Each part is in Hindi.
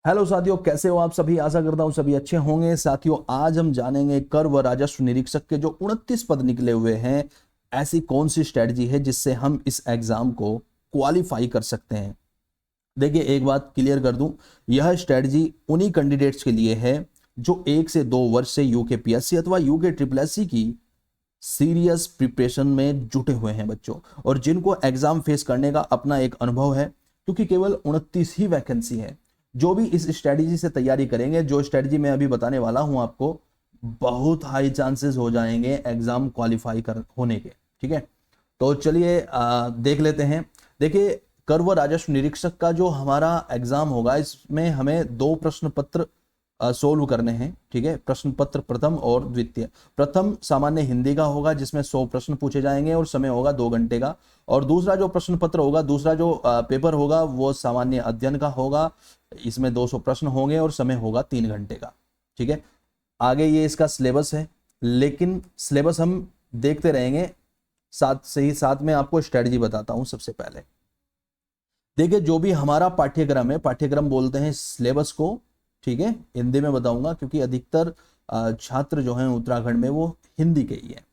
हेलो साथियों, कैसे हो आप सभी। आशा करता हूं सभी अच्छे होंगे। साथियों, आज हम जानेंगे कर व राजस्व निरीक्षक के जो 29 पद निकले हुए हैं, ऐसी कौन सी स्ट्रेटजी है जिससे हम इस एग्जाम को क्वालिफाई कर सकते हैं। देखिए, एक बात क्लियर कर दूं, यह स्ट्रेटजी उन्हीं कैंडिडेट्स के लिए है जो 1 से 2 वर्ष से यूकेपीएससी अथवा यूके ट्रिपल एससी की सीरियस प्रिपरेशन में जुटे हुए हैं बच्चों, और जिनको एग्जाम फेस करने का अपना एक अनुभव है, क्योंकि केवल 29 ही वैकेंसी है। जो भी इस स्ट्रेटजी से तैयारी करेंगे, जो स्ट्रेटजी मैं अभी बताने वाला हूं आपको, बहुत हाई चांसेस हो जाएंगे एग्जाम क्वालिफाई कर होने के। ठीक है, तो चलिए देख लेते हैं। देखिए, कर व राजस्व निरीक्षक का जो हमारा एग्जाम होगा, इसमें हमें 2 प्रश्न पत्र सोल्व करने हैं। ठीक है, प्रश्न पत्र प्रथम और द्वितीय। प्रथम सामान्य हिंदी का होगा जिसमें 100 प्रश्न पूछे जाएंगे और समय होगा 2 घंटे का। और दूसरा जो प्रश्न पत्र होगा, दूसरा जो पेपर होगा, वो सामान्य अध्ययन का होगा। इसमें 200 प्रश्न होंगे और समय होगा 3 घंटे का। ठीक है, आगे ये इसका सिलेबस है, लेकिन सिलेबस हम देखते रहेंगे, साथ से ही साथ में आपको स्ट्रेटजी बताता हूं। सबसे पहले देखिए, जो भी हमारा पाठ्यक्रम है, पाठ्यक्रम बोलते हैं सिलेबस को। ठीक है, हिंदी में बताऊंगा क्योंकि अधिकतर छात्र जो हैं उत्तराखंड में वो हिंदी के ही है।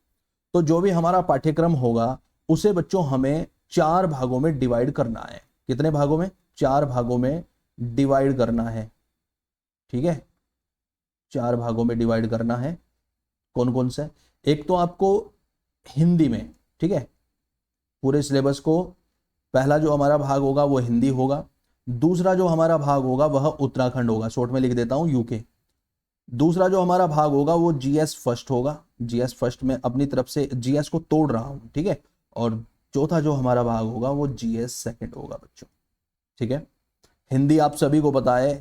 तो जो भी हमारा पाठ्यक्रम होगा, उसे बच्चों हमें 4 भागों में डिवाइड करना है। कितने भागों में? 4 भागों में डिवाइड करना है। ठीक है, 4 भागों में डिवाइड करना है। कौन कौन से? एक तो आपको हिंदी में, ठीक है, पूरे सिलेबस को पहला जो हमारा भाग होगा वो हिंदी होगा। दूसरा जो हमारा भाग होगा वह उत्तराखंड होगा, शॉर्ट में लिख देता हूं यूके। दूसरा जो हमारा भाग होगा वो जीएस फर्स्ट होगा। जीएस फर्स्ट में अपनी तरफ से जीएस को तोड़ रहा हूं। ठीक है, और चौथा जो हमारा भाग होगा वो जीएस सेकंड होगा बच्चों। ठीक है, हिंदी आप सभी को पता है।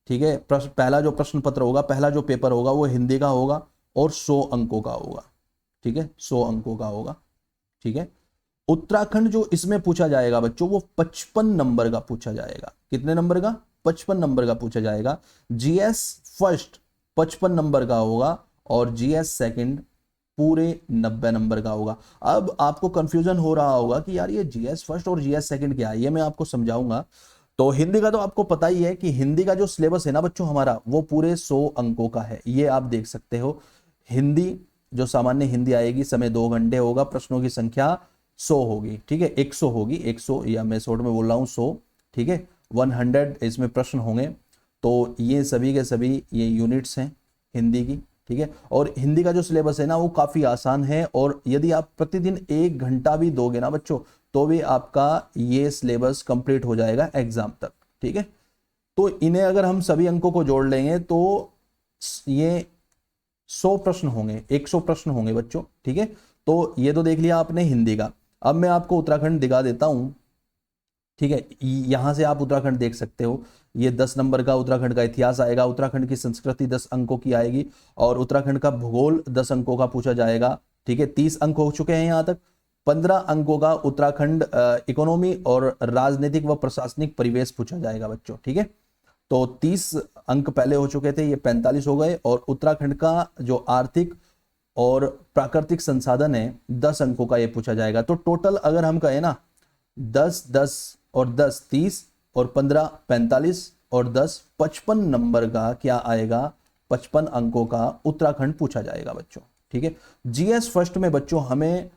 ठीक है, पहला जो प्रश्न पत्र होगा, पहला जो पेपर होगा वो हिंदी का होगा और 100 अंकों का होगा। ठीक है, 100 अंकों का होगा। ठीक है, उत्तराखंड जो इसमें पूछा जाएगा बच्चों, वो 55 नंबर का पूछा जाएगा। कितने नंबर का? 55 नंबर का पूछा जाएगा। जीएस फर्स्ट 55 नंबर का होगा और जीएस सेकंड पूरे 90 नंबर का होगा। अब आपको कंफ्यूजन हो रहा होगा कि यार ये जीएस फर्स्ट और जीएस सेकंड क्या है, ये मैं आपको समझाऊंगा। तो हिंदी का तो आपको पता ही है कि हिंदी का जो सिलेबस है ना बच्चों हमारा, वो पूरे 100 अंकों का है। ये आप देख सकते हो। हिंदी जो सामान्य हिंदी आएगी, समय 2 घंटे होगा, प्रश्नों की संख्या 100 होगी। ठीक है, 100 होगी, 100, या मैं शॉर्ट में बोल रहा हूँ 100। ठीक है, 100 इसमें प्रश्न होंगे। तो ये सभी के सभी ये यूनिट्स हैं हिंदी की। ठीक है, और हिंदी का जो सिलेबस है ना वो काफ़ी आसान है, और यदि आप प्रतिदिन 1 घंटा भी दोगे ना बच्चों, तो भी आपका ये सिलेबस कंप्लीट हो जाएगा एग्जाम तक। ठीक है, तो इन्हें अगर हम सभी अंकों को जोड़ लेंगे तो ये 100 प्रश्न होंगे, 100 प्रश्न होंगे बच्चों। ठीक है, तो ये तो देख लिया आपने हिंदी का। अब मैं आपको उत्तराखंड दिखा देता हूं। ठीक है, यहां से आप उत्तराखंड देख सकते हो। ये 10 नंबर का उत्तराखंड का इतिहास आएगा, उत्तराखंड की संस्कृति 10 अंकों की आएगी, और उत्तराखंड का भूगोल 10 अंकों का पूछा जाएगा। ठीक है, 30 अंक हो चुके हैं यहां तक। 15 अंकों का उत्तराखंड इकोनॉमी और राजनीतिक व प्रशासनिक परिवेश पूछा जाएगा बच्चों। ठीक है, तो 30 अंक पहले हो चुके थे, ये 45 हो गए। और उत्तराखंड का जो आर्थिक और प्राकृतिक संसाधन है, 10 अंकों का ये पूछा जाएगा। तो टोटल अगर हम कहें ना, 10 10 और 10 30 और 15 45 और 10 55 नंबर का क्या आएगा, 55 अंकों का उत्तराखंड पूछा जाएगा बच्चों। ठीक है, जीएस फर्स्ट में बच्चों हमें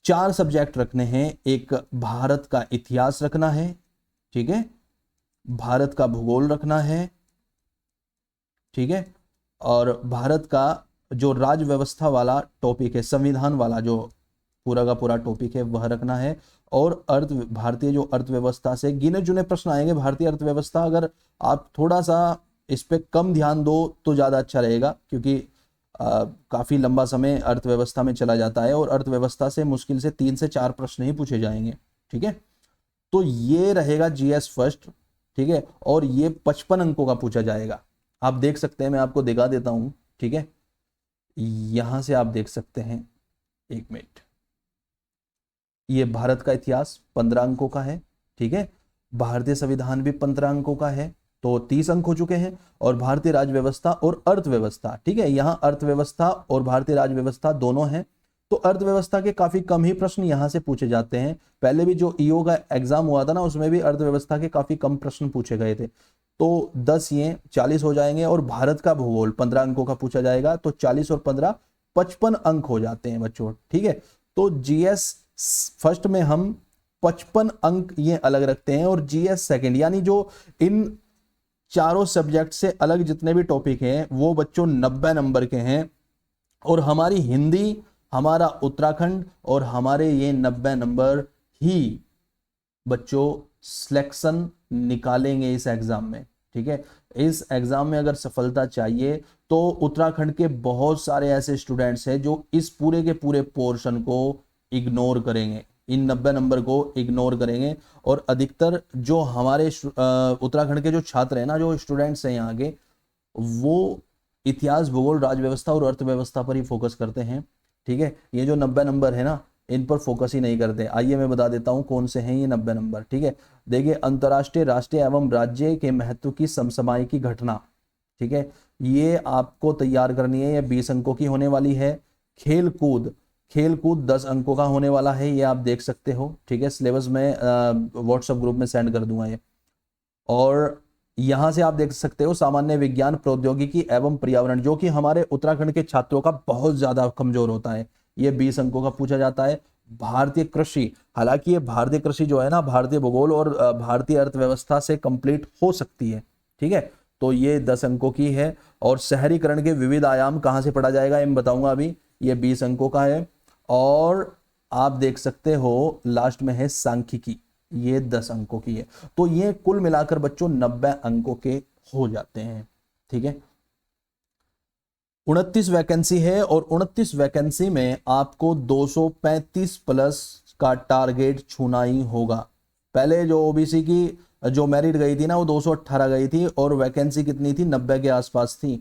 4 सब्जेक्ट रखने हैं। एक भारत का इतिहास रखना है। ठीक है, भारत का भूगोल रखना है। ठीक है, और भारत का जो राज्य व्यवस्था वाला टॉपिक है, संविधान वाला जो पूरा का पूरा टॉपिक है, वह रखना है। और भारतीय जो अर्थव्यवस्था से गिने चुने प्रश्न आएंगे। भारतीय अर्थव्यवस्था अगर आप थोड़ा सा इस पे कम ध्यान दो तो ज़्यादा अच्छा रहेगा, क्योंकि काफ़ी लंबा समय अर्थव्यवस्था में चला जाता है, और अर्थव्यवस्था से मुश्किल से 3 से 4 प्रश्न ही पूछे जाएंगे। ठीक है, तो ये रहेगा जीएस फर्स्ट। ठीक है, और ये 55 अंकों का पूछा जाएगा। आप देख सकते हैं, मैं आपको दिखा देता हूं। ठीक है, यहां से आप देख सकते हैं, 1 मिनट। ये भारत का इतिहास 15 अंकों का है। ठीक है, भारतीय संविधान भी 15 अंकों का है, तो 30 अंक हो चुके हैं। और भारतीय राज्य व्यवस्था और अर्थव्यवस्था, ठीक है, यहाँ अर्थव्यवस्था और भारतीय राज्य व्यवस्था दोनों हैं। तो अर्थव्यवस्था के काफी कम ही प्रश्न यहाँ से पूछे जाते हैं। पहले भी जो ईओ का एग्जाम हुआ था ना, उसमें भी अर्थव्यवस्था के काफी कम प्रश्न पूछे गए थे। तो 10 ये 40 हो जाएंगे, और भारत का भूगोल 15 अंकों का पूछा जाएगा, तो 40 और 15 55 अंक हो जाते हैं बच्चों। ठीक है, तो जीएस फर्स्ट में हम 55 अंक ये अलग रखते हैं, और जीएस सेकंड, यानी जो इन चारों सब्जेक्ट से अलग जितने भी टॉपिक हैं वो बच्चों 90 नंबर के हैं, और हमारी हिंदी, हमारा उत्तराखंड और हमारे ये 90 नंबर ही बच्चों सिलेक्शन निकालेंगे इस एग्जाम में। ठीक है, इस एग्जाम में अगर सफलता चाहिए तो उत्तराखंड के बहुत सारे ऐसे स्टूडेंट्स हैं जो इस पूरे के पूरे पोर्शन को इग्नोर करेंगे, इन 90 नंबर को इग्नोर करेंगे, और अधिकतर जो हमारे उत्तराखंड के जो छात्र हैं ना, जो स्टूडेंट्स हैं यहाँ के, वो इतिहास, भूगोल, राज व्यवस्था और अर्थव्यवस्था पर ही फोकस करते हैं। ठीक है, ये जो 90 नंबर है ना, इन पर फोकस ही नहीं करते। आइए मैं बता देता हूं कौन से हैं ये 90 नंबर। ठीक है, देखिए, अंतर्राष्ट्रीय, राष्ट्रीय एवं राज्य के महत्व की समसामयिक घटना। ठीक है, ये आपको तैयार करनी है, ये 20 अंकों की होने वाली है। खेल कूद, खेल कूद 10 अंकों का होने वाला है, ये आप देख सकते हो। ठीक है, सिलेबस में व्हाट्सएप ग्रुप में सेंड कर दूंगा ये। और यहां से आप देख सकते हो सामान्य विज्ञान, प्रौद्योगिकी एवं पर्यावरण, जो कि हमारे उत्तराखंड के छात्रों का बहुत ज्यादा कमजोर होता है, ये 20 अंकों का पूछा जाता है। भारतीय कृषि, हालांकि ये भारतीय कृषि जो है ना, भारतीय भूगोल और भारतीय अर्थव्यवस्था से कंप्लीट हो सकती है। ठीक है, तो ये 10 अंकों की है। और शहरीकरण के विविध आयाम कहाँ से पढ़ा जाएगा ये मैं बताऊंगा अभी, ये 20 अंकों का है। और आप देख सकते हो लास्ट में है सांख्यिकी, ये 10 अंकों की है। तो ये कुल मिलाकर बच्चों 90 अंकों के हो जाते हैं। ठीक है, 29 वैकेंसी है, और 29 वैकेंसी में आपको 235 प्लस का टारगेट छूना ही होगा। पहले जो ओबीसी की जो मेरिट गई थी ना, वो 218 गई थी, और वैकेंसी कितनी थी, 90 के आसपास थी।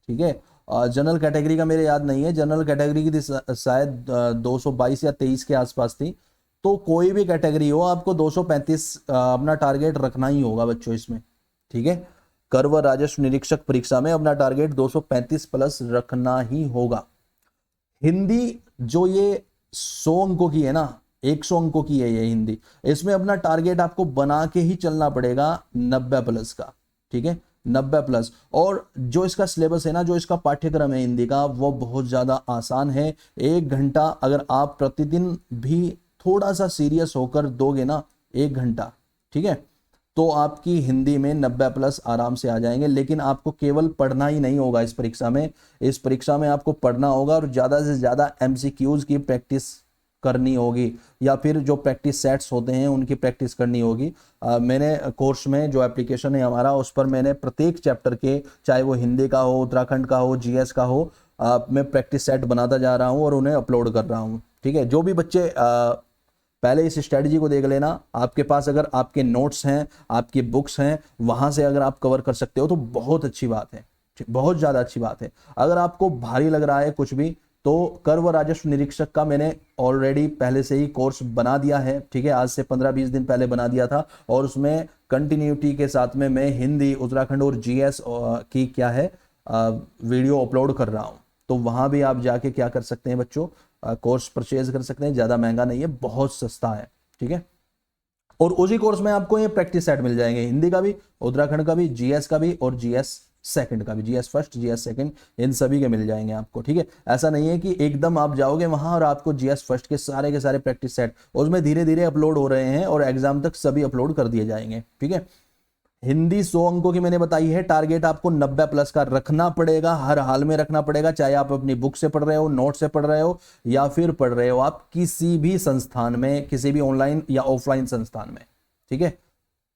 ठीक है, जनरल कैटेगरी का मेरे याद नहीं है, जनरल कैटेगरी की थी शायद 222 या 23 के आसपास थी। तो कोई भी कैटेगरी हो, आपको 235 अपना टारगेट रखना ही होगा बच्चों इसमें। ठीक है, कर व राजस्व निरीक्षक परीक्षा में अपना टारगेट 235 प्लस रखना ही होगा। हिंदी जो ये 100 अंकों की है ना, 100 अंकों की है ये हिंदी, इसमें अपना टारगेट आपको बना के ही चलना पड़ेगा 90 प्लस का। ठीक है, 90 प्लस। और जो इसका सिलेबस है ना, जो इसका पाठ्यक्रम है हिंदी का, वो बहुत ज्यादा आसान है। 1 घंटा अगर आप प्रतिदिन भी थोड़ा सा सीरियस होकर दोगे ना, 1 घंटा, ठीक है, तो आपकी हिंदी में 90 प्लस आराम से आ जाएंगे। लेकिन आपको केवल पढ़ना ही नहीं होगा इस परीक्षा में, इस परीक्षा में आपको पढ़ना होगा और ज़्यादा से ज़्यादा एमसीक्यूज की प्रैक्टिस करनी होगी, या फिर जो प्रैक्टिस सेट्स होते हैं उनकी प्रैक्टिस करनी होगी। मैंने कोर्स में जो एप्लीकेशन है हमारा, उस पर मैंने प्रत्येक चैप्टर के, चाहे वो हिंदी का हो, उत्तराखंड का हो, जीएस का हो, मैं प्रैक्टिस सेट बनाता जा रहा हूँ और उन्हें अपलोड कर रहा हूँ। ठीक है, जो भी बच्चे पहले इस स्ट्रेटजी को देख लेना, आपके पास अगर आपके नोट्स हैं, आपकी बुक्स हैं, वहां से अगर आप कवर कर सकते हो तो बहुत अच्छी बात है, बहुत ज़्यादा अच्छी बात है। अगर आपको भारी लग रहा है कुछ भी, तो कर व राजस्व निरीक्षक का मैंने ऑलरेडी पहले से ही कोर्स बना दिया है। ठीक है, आज से 15-20 दिन पहले बना दिया था, और उसमें कंटिन्यूटी के साथ में मैं हिंदी, उत्तराखंड और जीएस की क्या है वीडियो अपलोड कर रहा हूँ। तो वहां भी आप जाके क्या कर सकते हैं बच्चों, कोर्स परचेज कर सकते हैं। ज़्यादा महंगा नहीं है, बहुत सस्ता है। ठीक है, और उसी कोर्स में आपको ये प्रैक्टिस सेट मिल जाएंगे, हिंदी का भी, उत्तराखंड का भी, जीएस का भी, और जीएस सेकंड का भी, जीएस फर्स्ट, जीएस सेकंड, इन सभी के मिल जाएंगे आपको। ठीक है, ऐसा नहीं है कि एकदम आप जाओगे वहां और आपको जीएस फर्स्ट के सारे प्रैक्टिस सेट उसमें धीरे धीरे अपलोड हो रहे हैं, और एग्जाम तक सभी अपलोड कर दिए जाएंगे। ठीक है, हिंदी 100 अंकों की मैंने बताई है, टारगेट आपको 90 प्लस का रखना पड़ेगा, हर हाल में रखना पड़ेगा, चाहे आप अपनी बुक से पढ़ रहे हो, नोट से पढ़ रहे हो, या फिर पढ़ रहे हो आप किसी भी संस्थान में, किसी भी ऑनलाइन या ऑफलाइन संस्थान में। ठीक है,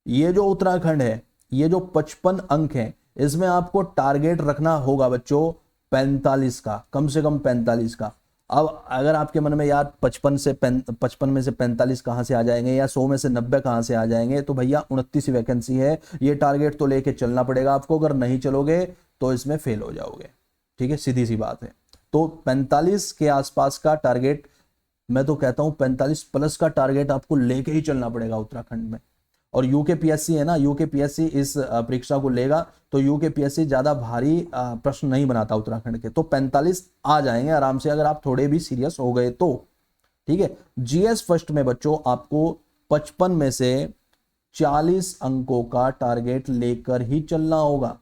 ये जो उत्तराखंड है, ये जो 55 अंक है, इसमें आपको टारगेट रखना होगा बच्चों 45 का, कम से कम 45 का। अब अगर आपके मन में यार 55 में से 45 कहाँ से आ जाएंगे, या 100 में से 90 कहाँ से आ जाएंगे, तो भैया 29 वैकेंसी है, ये टारगेट तो लेके चलना पड़ेगा आपको। अगर नहीं चलोगे तो इसमें फेल हो जाओगे। ठीक है, सीधी सी बात है। तो 45 के आसपास का टारगेट, मैं तो कहता हूं 45 प्लस का टारगेट आपको लेके ही चलना पड़ेगा उत्तराखंड में। और यूकेपीएससी है ना, यूकेपीएससी इस परीक्षा को लेगा, तो यूकेपीएससी ज्यादा भारी प्रश्न नहीं बनाता उत्तराखंड के, तो 45 आ जाएंगे आराम से, अगर आप थोड़े भी सीरियस हो गए तो। ठीक है, जीएस फर्स्ट में बच्चों आपको 55 में से 40 अंकों का टारगेट लेकर ही चलना होगा,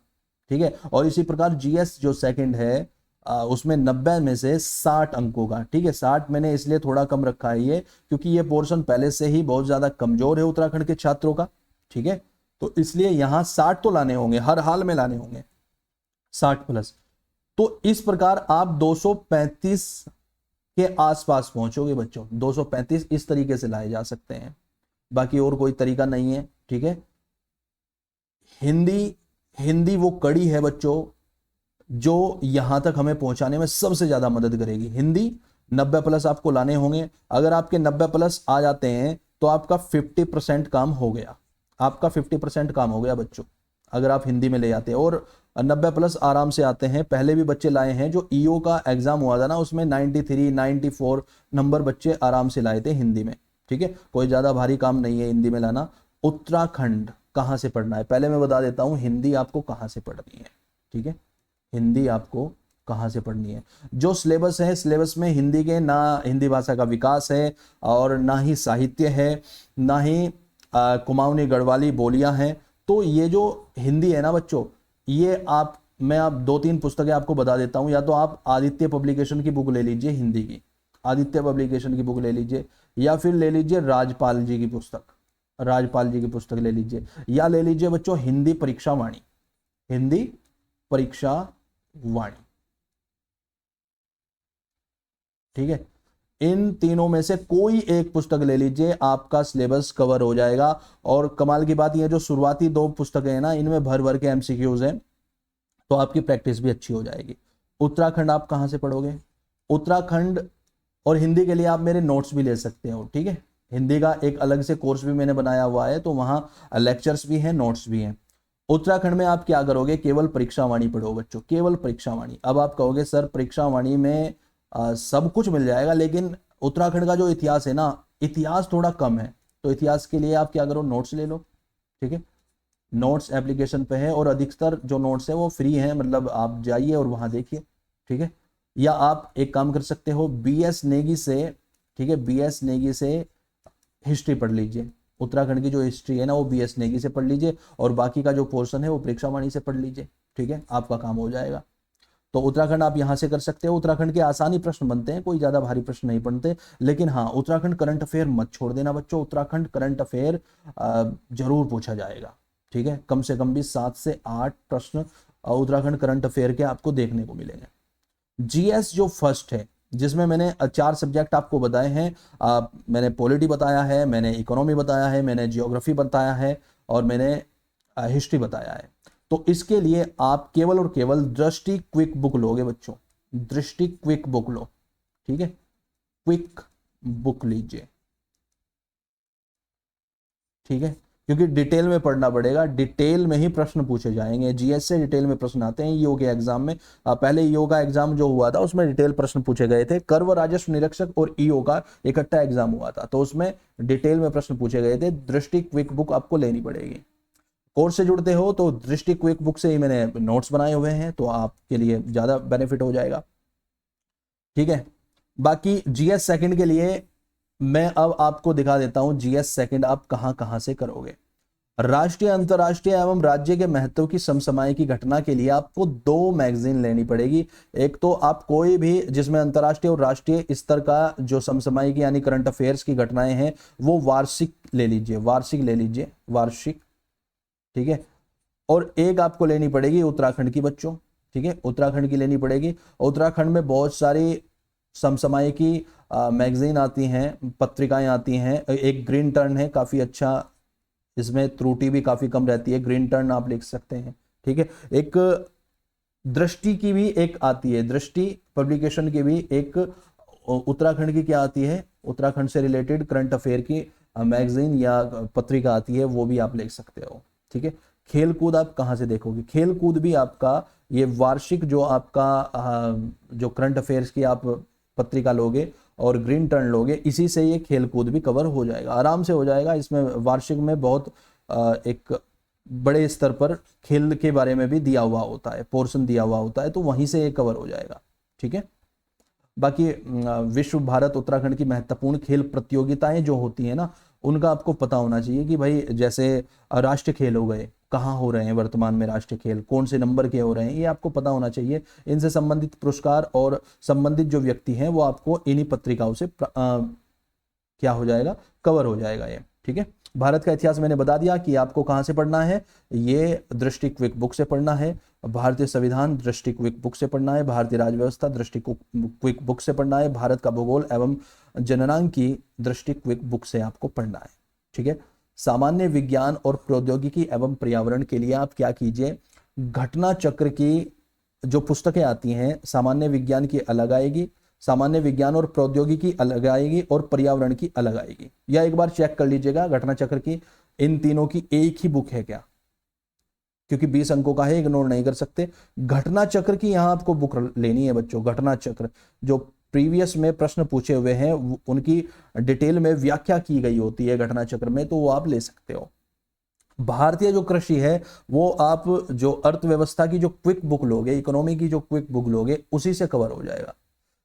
ठीक है। और इसी प्रकार जीएस जो सेकंड है उसमें 90 में से 60 अंकों का, ठीक है। 60 मैंने इसलिए थोड़ा कम रखा है ये, क्योंकि ये पोर्शन पहले से ही बहुत ज्यादा कमजोर है उत्तराखंड के छात्रों का, ठीक है। तो इसलिए यहां 60 तो लाने होंगे, हर हाल में लाने होंगे 60 प्लस। तो इस प्रकार आप 235 के आसपास पहुंचोगे बच्चों। 235 इस तरीके से लाए जा सकते हैं, बाकी और कोई तरीका नहीं है, ठीक है। हिंदी वो कड़ी है बच्चों जो यहां तक हमें पहुंचाने में सबसे ज्यादा मदद करेगी। हिंदी 90 प्लस आपको लाने होंगे। अगर आपके 90 प्लस आ जाते हैं तो आपका 50% काम हो गया, आपका 50% काम हो गया बच्चों, अगर आप हिंदी में ले जाते हैं। और 90 प्लस आराम से आते हैं। पहले भी बच्चे लाए हैं, जो ईओ का एग्जाम हुआ था ना उसमें 93 94 नंबर बच्चे आराम से लाए थे हिंदी में, ठीक है। कोई ज्यादा भारी काम नहीं है हिंदी में लाना। उत्तराखंड कहां से पढ़ना है पहले मैं बता देता हूं, हिंदी आपको कहां से पढ़नी है, ठीक है। हिंदी आपको कहां से पढ़नी है, जो सिलेबस है, सिलेबस में हिंदी के ना हिंदी भाषा का विकास है, और ना ही साहित्य है, ना ही कुमाऊनी गढ़वाली बोलियां हैं। तो ये जो हिंदी है ना बच्चों, ये मैं आप 2-3 पुस्तकें आपको बता देता हूं। या तो आप आदित्य पब्लिकेशन की बुक ले लीजिए हिंदी की, आदित्य पब्लिकेशन की बुक ले लीजिए, या फिर ले लीजिए राजपाल जी की पुस्तक, राजपाल जी की पुस्तक ले लीजिए, या ले लीजिए बच्चों हिंदी परीक्षा वाणी, हिंदी परीक्षा वाणी, ठीक है। इन तीनों में से कोई एक पुस्तक ले लीजिए, आपका सिलेबस कवर हो जाएगा। और कमाल की बात यह, जो शुरुआती 2 पुस्तकें हैं ना, इनमें भर भर के एमसीक्यूज हैं, तो आपकी प्रैक्टिस भी अच्छी हो जाएगी। उत्तराखंड आप कहां से पढ़ोगे, उत्तराखंड और हिंदी के लिए आप मेरे नोट्स भी ले सकते हो, ठीक है। हिंदी का एक अलग से कोर्स भी मैंने बनाया हुआ है, तो वहां लेक्चर्स भी हैं, नोट्स भी हैं। उत्तराखंड में आप क्या करोगे, केवल परीक्षा वाणी पढ़ो बच्चों, केवल परीक्षा वाणी। अब आप कहोगे सर परीक्षा वाणी में सब कुछ मिल जाएगा, लेकिन उत्तराखंड का जो इतिहास है ना, इतिहास थोड़ा कम है, तो इतिहास के लिए आप क्या करो, नोट्स ले लो, ठीक है। नोट्स एप्लीकेशन पे है, और अधिकतर जो नोट्स है वो फ्री हैं, मतलब आप जाइए और वहां देखिए, ठीक है। या आप एक काम कर सकते हो, बीएस नेगी से, ठीक है, बीएस नेगी से हिस्ट्री पढ़ लीजिए। उत्तराखंड की जो हिस्ट्री है ना वो बीएस नेगी से पढ़ लीजिए, और बाकी का जो पोर्शन है वो परीक्षा वाणी से पढ़ लीजिए, ठीक है, आपका काम हो जाएगा। तो उत्तराखंड आप यहां से कर सकते हो। उत्तराखंड के आसानी प्रश्न बनते हैं, कोई ज्यादा भारी प्रश्न नहीं बनते। लेकिन हाँ, उत्तराखंड करंट अफेयर मत छोड़ देना बच्चों, उत्तराखंड करंट अफेयर जरूर पूछा जाएगा, ठीक है। कम से कम भी 7 से 8 प्रश्न उत्तराखंड करंट अफेयर के आपको देखने को मिलेंगे। जीएस जो फर्स्ट है, जिसमें मैंने 4 सब्जेक्ट आपको बताए हैं, मैंने पॉलिटी बताया है, मैंने इकोनॉमी बताया है, मैंने जियोग्राफी बताया है, और मैंने हिस्ट्री बताया है। तो इसके लिए आप केवल और केवल दृष्टि क्विक बुक लोगे बच्चों, दृष्टि क्विक बुक लो, ठीक है, क्विक बुक लीजिए, ठीक है। क्योंकि डिटेल में पढ़ना पड़ेगा, डिटेल में ही प्रश्न पूछे जाएंगे। जीएस से डिटेल में प्रश्न आते हैं ईओ के एग्जाम में। पहले ईओ का एग्जाम जो हुआ था उसमें डिटेल प्रश्न पूछे गए थे, कर व राजस्व निरीक्षक और ईओ का इकट्ठा एग्जाम हुआ था, तो उसमें डिटेल में प्रश्न पूछे गए थे। दृष्टि क्विक बुक आपको लेनी पड़ेगी। कोर्स से जुड़ते हो तो दृष्टि क्विक बुक से ही मैंने नोट्स बनाए हुए हैं, तो आपके लिए ज्यादा बेनिफिट हो जाएगा, ठीक है। बाकी जीएस सेकंड के लिए मैं अब आपको दिखा देता हूं, जीएस सेकंड आप कहां कहां से करोगे। राष्ट्रीय, अंतरराष्ट्रीय एवं राज्य के महत्व की समसामयिक घटना के लिए आपको 2 मैगजीन लेनी पड़ेगी। एक तो आप कोई भी जिसमें अंतरराष्ट्रीय और राष्ट्रीय स्तर का जो समसामयिक यानी करंट अफेयर्स की घटनाएं हैं वो वार्षिक ले लीजिए, वार्षिक ले लीजिए, वार्षिक, ठीक है। और एक आपको लेनी पड़ेगी उत्तराखंड की बच्चों, ठीक है, उत्तराखंड की लेनी पड़ेगी। उत्तराखंड में बहुत सारी समसामयिकी मैगजीन आती हैं, पत्रिकाएं आती हैं। एक ग्रीन टर्न है, काफी अच्छा, इसमें त्रुटि भी काफी कम रहती है, ग्रीन टर्न आप लिख सकते हैं, ठीक है। एक दृष्टि की भी एक आती है, दृष्टि पब्लिकेशन की भी एक उत्तराखंड की क्या आती है, उत्तराखंड से रिलेटेड करंट अफेयर की मैगजीन या पत्रिका आती है, वो भी आप लिख सकते हो, ठीक है। खेलकूद आप कहां से देखोगे, खेलकूद भी आपका ये वार्षिक जो आपका जो करंट अफेयर्स की आप पत्रिका लोगे और ग्रीन टर्न लोगे, इसी से ये खेलकूद भी कवर हो जाएगा, आराम से हो जाएगा। इसमें वार्षिक में बहुत एक बड़े स्तर पर खेल के बारे में भी दिया हुआ होता है, पोर्शन दिया हुआ होता है, तो वहीं से ये कवर हो जाएगा, ठीक है। बाकी विश्व भारत उत्तराखंड की महत्वपूर्ण खेल प्रतियोगिताएं जो होती है ना, उनका आपको पता होना चाहिए कि भाई जैसे राष्ट्रीय खेल हो गए, कहाँ हो रहे हैं वर्तमान में राष्ट्रीय खेल, कौन से नंबर के हो रहे हैं, ये आपको पता होना चाहिए। इनसे संबंधित पुरस्कार और संबंधित जो व्यक्ति हैं वो आपको इन्हीं पत्रिकाओं से क्या हो जाएगा, कवर हो जाएगा ये, ठीक है। भारत का इतिहास मैंने बता दिया कि आपको कहाँ से पढ़ना है, ये दृष्टि क्विक बुक से पढ़ना है। भारतीय संविधान दृष्टि क्विक बुक से पढ़ना है। भारतीय राज्य व्यवस्था दृष्टि क्विक बुक से पढ़ना है। भारत का भूगोल एवं जननांक की दृष्टि क्विक बुक से आपको पढ़ना है, ठीक है। सामान्य विज्ञान और प्रौद्योगिकी एवं पर्यावरण के लिए आप क्या कीजिए, घटना चक्र की जो पुस्तकें आती हैं, सामान्य विज्ञान की अलग आएगी, सामान्य विज्ञान और प्रौद्योगिकी अलग आएगी और पर्यावरण की अलग आएगी। या एक बार चेक कर लीजिएगा घटना चक्र की, इन तीनों की एक ही बुक है क्या, क्योंकि 20 अंकों का है, इग्नोर नहीं कर सकते। घटना चक्र की यहां आपको बुक लेनी है बच्चों। घटना चक्र जो प्रीवियस में प्रश्न पूछे हुए हैं उनकी डिटेल में व्याख्या की गई होती है घटना चक्र में, तो वो आप ले सकते हो। भारतीय जो कृषि है वो आप जो अर्थव्यवस्था की जो क्विक बुक लोगे, इकोनॉमी की जो क्विक बुक लोगे, उसी से कवर हो जाएगा।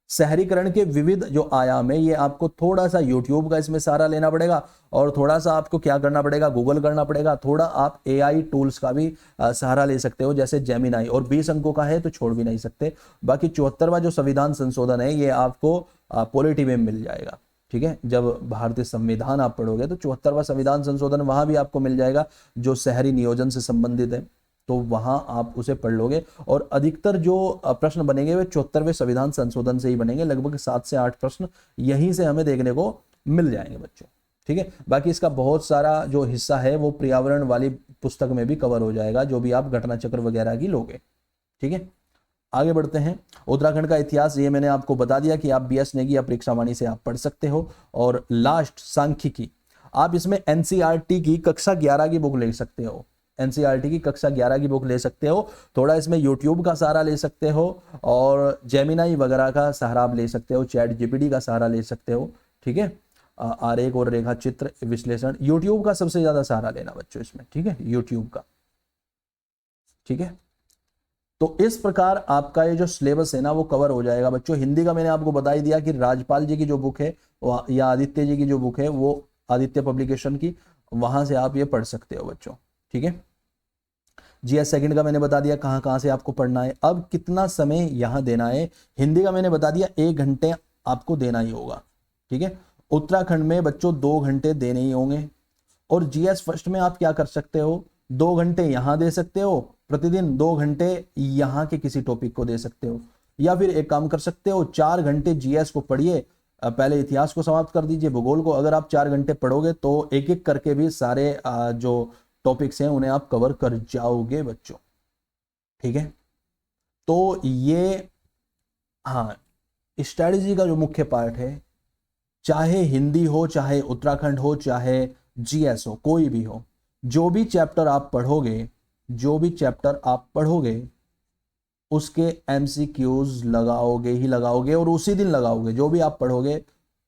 शहरीकरण के विविध जो आयाम है, ये आपको थोड़ा सा यूट्यूब का इसमें सहारा लेना पड़ेगा और थोड़ा सा आपको क्या करना पड़ेगा, गूगल करना पड़ेगा। थोड़ा आप एआई टूल्स का भी सहारा ले सकते हो, जैसे जेमिनाई, और 20 अंकों का है तो छोड़ भी नहीं सकते। बाकी 74वां जो संविधान संशोधन है ये आपको पॉलिटी में मिल जाएगा, ठीक है। जब भारतीय संविधान आप पढ़ोगे तो 74वां संविधान संशोधन वहां भी आपको मिल जाएगा, जो शहरी नियोजन से संबंधित है, तो वहां आप उसे पढ़ लोगे। और अधिकतर जो प्रश्न बनेंगे वे 74वें संविधान संशोधन से ही बनेंगे। लगभग 7 से 8 प्रश्न यहीं से हमें देखने को मिल जाएंगे बच्चों, ठीक है। बाकी इसका बहुत सारा जो हिस्सा है वो पर्यावरण वाली पुस्तक में भी कवर हो जाएगा, जो भी आप घटना चक्र वगैरह की लोगे, ठीक है। आगे बढ़ते हैं। उत्तराखंड का इतिहास ये मैंने आपको बता दिया कि आप बीएस नेगी या परीक्षा वाणी से आप पढ़ सकते हो। और लास्ट सांख्यिकी, आप इसमें एनसीईआरटी की कक्षा 11 की बुक ले सकते हो। एनसीईआरटी की कक्षा 11 की बुक ले सकते हो। थोड़ा इसमें यूट्यूब का सहारा ले सकते हो और जेमिनाई वगैरह का सहारा आप ले सकते हो, चैट जीपीटी का सहारा ले सकते हो, ठीक है। आरेख और रेखा चित्र विश्लेषण, यूट्यूब का सबसे ज्यादा सहारा लेना बच्चों इसमें, ठीक है, यूट्यूब का, ठीक है। तो इस प्रकार आपका ये जो सिलेबस है ना वो कवर हो जाएगा बच्चों। हिंदी का मैंने आपको बता ही दिया कि राजपाल जी की जो बुक है या आदित्य जी की जो बुक है वो आदित्य पब्लिकेशन की, वहां से आप ये पढ़ सकते हो बच्चों, ठीक है। जीएस सेकंड का मैंने बता दिया कहाँ कहाँ से आपको पढ़ना है। अब कितना समय यहाँ देना है, हिंदी का मैंने बता दिया 1 घंटे आपको देना ही होगा, ठीक है। उत्तराखंड में बच्चों 2 घंटे देने ही होंगे। और जीएस फर्स्ट में आप क्या कर सकते हो, 2 घंटे यहाँ दे सकते हो प्रतिदिन, 2 घंटे यहाँ के किसी टॉपिक को दे सकते हो। या फिर एक काम कर सकते हो, 4 घंटे जीएस को पढ़िए, पहले इतिहास को समाप्त कर दीजिए, भूगोल को अगर आप 4 घंटे पढ़ोगे तो एक एक करके भी सारे जो टॉपिक्स हैं उन्हें आप कवर कर जाओगे बच्चों, ठीक है। तो ये हाँ स्ट्रैटेजी का जो मुख्य पार्ट है, चाहे हिंदी हो, चाहे उत्तराखंड हो, चाहे जीएस हो, कोई भी हो, जो भी चैप्टर आप पढ़ोगे उसके एमसीक्यूज लगाओगे ही लगाओगे, और उसी दिन लगाओगे। जो भी आप पढ़ोगे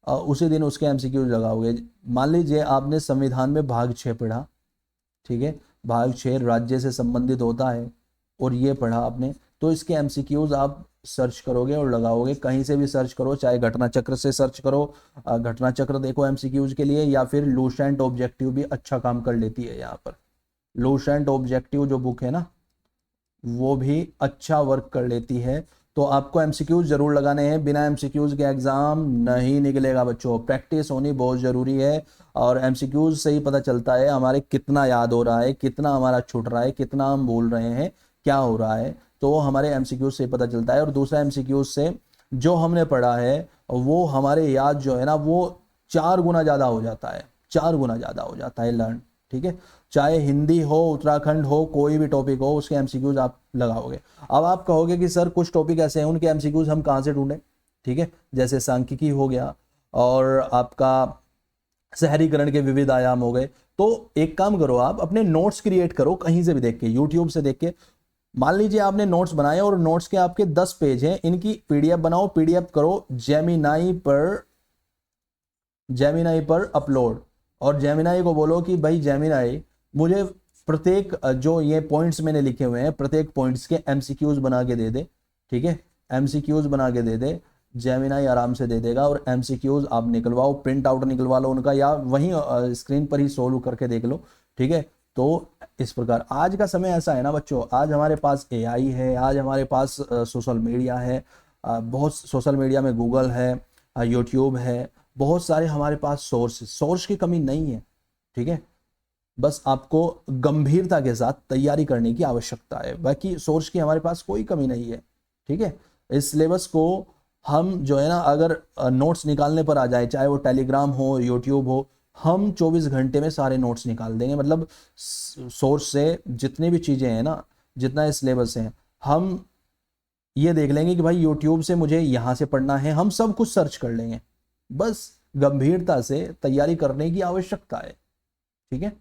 उसी दिन उसके एमसीक्यूज लगाओगे। मान लीजिए आपने संविधान में भाग 6 पढ़ा, ठीक है, भाग 6 राज्य से संबंधित होता है और ये पढ़ा आपने, तो इसके एमसीक्यूज आप सर्च करोगे और लगाओगे। कहीं से भी सर्च करो, चाहे घटना चक्र से सर्च करो, घटना चक्र देखो एमसीक्यूज के लिए, या फिर लूसेंट ऑब्जेक्टिव भी अच्छा काम कर लेती है। यहाँ पर लूसेंट ऑब्जेक्टिव जो बुक है ना वो भी अच्छा वर्क कर लेती है। तो आपको एमसीक्यूज जरूर लगाने हैं, बिना एमसीक्यूज के एग्जाम नहीं निकलेगा बच्चों। प्रैक्टिस होनी बहुत जरूरी है और एमसीक्यूज से ही पता चलता है हमारे कितना याद हो रहा है, कितना हमारा छूट रहा है, कितना हम भूल रहे हैं, क्या हो रहा है, तो हमारे एमसीक्यूज से पता चलता है। और दूसरा एमसीक्यूज से जो हमने पढ़ा है वो हमारे याद जो है ना वो 4 गुना ज्यादा हो जाता है, 4 गुना ज्यादा हो जाता है लर्न, ठीक है। चाहे हिंदी हो, उत्तराखंड हो, कोई भी टॉपिक हो, उसके एमसीक्यूज आप लगाओगे। अब आप कहोगे कि सर कुछ टॉपिक ऐसे हैं उनके एमसीक्यूज हम कहाँ से ढूंढें, ठीक है, जैसे सांख्यिकी हो गया और आपका शहरीकरण के विविध आयाम हो गए। तो एक काम करो, आप अपने नोट्स क्रिएट करो कहीं से भी देख के, यूट्यूब से देख के। मान लीजिए आपने नोट्स बनाए और नोट्स के आपके 10 पेज हैं, इनकी पीडीएफ बनाओ, पीडीएफ करो जेमिनाई पर अपलोड, और जेमिनाई को बोलो कि भाई जेमिनाई मुझे प्रत्येक जो ये पॉइंट्स मैंने लिखे हुए हैं प्रत्येक पॉइंट्स के एमसीक्यूज बना के दे दे, ठीक है, एमसीक्यूज बना के दे दे। जेमिनाई आराम से दे देगा। और एमसीक्यूज आप निकलवाओ, प्रिंट आउट निकलवा लो उनका, या वहीं स्क्रीन पर ही सोल्व करके देख लो, ठीक है। तो इस प्रकार आज का समय ऐसा है ना बच्चों, आज हमारे पास एआई है, आज हमारे पास सोशल मीडिया है, बहुत सोशल मीडिया में गूगल है, यूट्यूब है, बहुत सारे हमारे पास सोर्स की कमी नहीं है, ठीक है। बस आपको गंभीरता के साथ तैयारी करने की आवश्यकता है, बाकी सोर्स की हमारे पास कोई कमी नहीं है, ठीक है। इस सिलेबस को हम जो है ना, अगर नोट्स निकालने पर आ जाए, चाहे वो टेलीग्राम हो, यूट्यूब हो, हम 24 घंटे में सारे नोट्स निकाल देंगे। मतलब सोर्स से जितनी भी चीज़ें हैं ना, जितना ये सिलेबस है, हम ये देख लेंगे कि भाई यूट्यूब से मुझे यहाँ से पढ़ना है, हम सब कुछ सर्च कर लेंगे। बस गंभीरता से तैयारी करने की आवश्यकता है, ठीक है।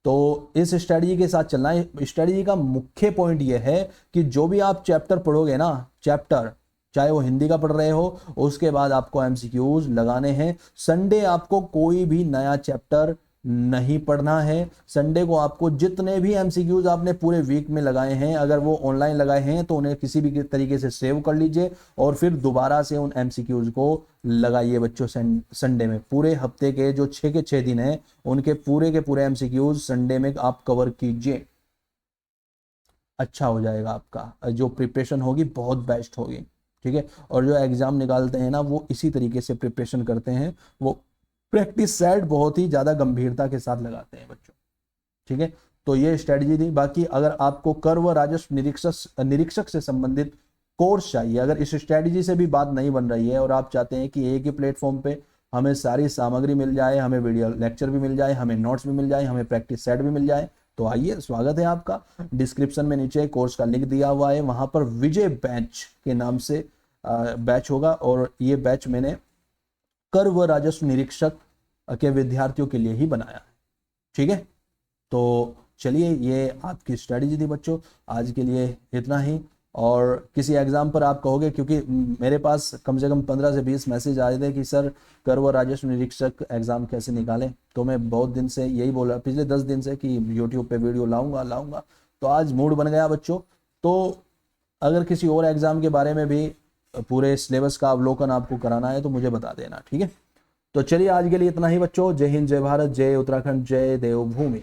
तो इस स्ट्रेटजी के साथ चलना है। स्ट्रेटजी का मुख्य पॉइंट यह है कि जो भी आप चैप्टर पढ़ोगे ना, चैप्टर चाहे वो हिंदी का पढ़ रहे हो, उसके बाद आपको एमसीक्यूज लगाने हैं। संडे आपको कोई भी नया चैप्टर नहीं पढ़ना है। संडे को आपको जितने भी एमसीक्यूज आपने पूरे वीक में लगाए हैं, अगर वो ऑनलाइन लगाए हैं तो उन्हें किसी भी तरीके से सेव कर लीजिए और फिर दोबारा से उन एमसीक्यूज को लगाइए बच्चों। संडे में पूरे हफ्ते के जो 6 के 6 दिन हैं, उनके पूरे के पूरे एमसीक्यूज संडे में आप कवर कीजिए। अच्छा हो जाएगा आपका, जो प्रिपरेशन होगी बहुत बेस्ट होगी, ठीक है। और जो एग्जाम निकालते हैं ना, वो इसी तरीके से प्रिपरेशन करते हैं, वो प्रैक्टिस सेट बहुत ही ज़्यादा गंभीरता के साथ लगाते हैं बच्चों, ठीक है। तो ये स्ट्रेटजी थी। बाकी अगर आपको कर व राजस्व निरीक्षक से संबंधित कोर्स चाहिए, अगर इस स्ट्रेटजी से भी बात नहीं बन रही है और आप चाहते हैं कि एक ही प्लेटफॉर्म पे हमें सारी सामग्री मिल जाए, हमें वीडियो लेक्चर भी मिल जाए, हमें नोट्स भी मिल जाए, हमें प्रैक्टिस सेट भी मिल जाए, तो आइए, स्वागत है आपका। डिस्क्रिप्शन में नीचे कोर्स का लिंक दिया हुआ है, वहां पर विजय बैच के नाम से बैच होगा, और ये बैच मैंने कर व राजस्व निरीक्षक के विद्यार्थियों के लिए ही बनाया है, ठीक है। तो चलिए, ये आपकी स्ट्रेटजी थी बच्चों, आज के लिए इतना ही। और किसी एग्जाम पर आप कहोगे, क्योंकि मेरे पास कम से कम 15 से 20 मैसेज आए थे कि सर कर व राजस्व निरीक्षक एग्जाम कैसे निकालें, तो मैं बहुत दिन से यही बोल रहा, पिछले 10 दिन से, कि यूट्यूब पे वीडियो लाऊंगा, तो आज मूड बन गया बच्चों। तो अगर किसी और एग्जाम के बारे में भी पूरे सिलेबस का अवलोकन आपको कराना है तो मुझे बता देना, ठीक है। तो चलिए, आज के लिए इतना ही बच्चों। जय हिंद, जय भारत, जय उत्तराखंड, जय देवभूमि।